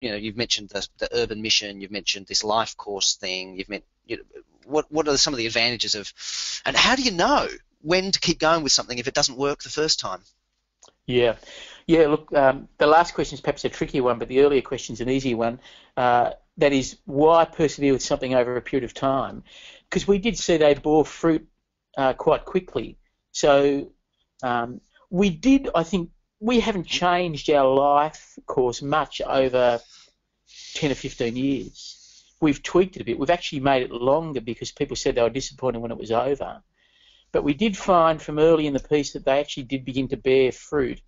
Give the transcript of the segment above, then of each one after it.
you've mentioned the urban mission, you've mentioned this life course thing, you've meant, what are some of the advantages of, and how do you know when to keep going with something if it doesn't work the first time? Yeah. Look, the last question is perhaps a tricky one, but the earlier question is an easy one. That is, why persevere with something over a period of time? Because we did see they bore fruit quite quickly. So I think we haven't changed our life course much over 10 or 15 years. We've tweaked it a bit. We've actually made it longer because people said they were disappointed when it was over. But we did find from early in the piece that they actually did begin to bear fruit.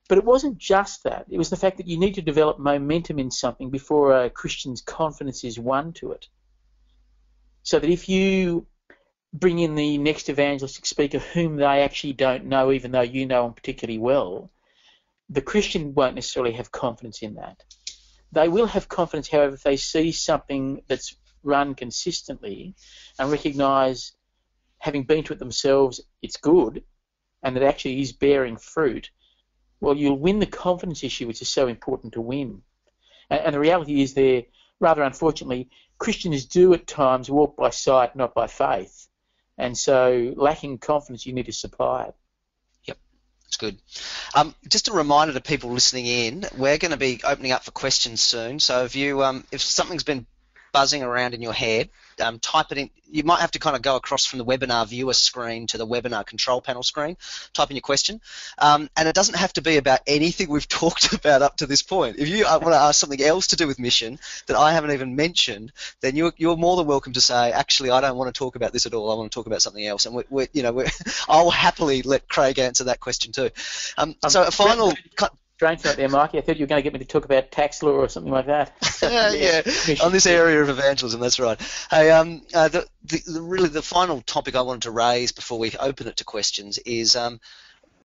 But it wasn't just that. It was the fact that you need to develop momentum in something before a Christian's confidence is won to it. So that if you bring in the next evangelistic speaker whom they actually don't know, even though you know them particularly well, the Christian won't necessarily have confidence in that. They will have confidence, however, if they see something that's run consistently and recognise, having been to it themselves, it's good, and that actually is bearing fruit. Well, you'll win the confidence issue, which is so important to win. And the reality is there, rather unfortunately, Christians do at times walk by sight, not by faith. And so lacking confidence, you need to supply it. Yep, that's good. Just a reminder to people listening in, we're going to be opening up for questions soon. So if something's been buzzing around in your head, type it in. You might have to kind of go across from the webinar viewer screen to the webinar control panel screen, type in your question, and it doesn't have to be about anything we've talked about up to this point. If you want to ask something else to do with mission that I haven't even mentioned, then you're more than welcome to say, actually, I don't want to talk about this at all. I want to talk about something else, and I'll happily let Craig answer that question too. So a final. Strange right there, Mikey. I thought you were going to get me to talk about tax law or something like that. Yeah, on this area of evangelism, that's right. Hey, really the final topic I wanted to raise before we open it to questions is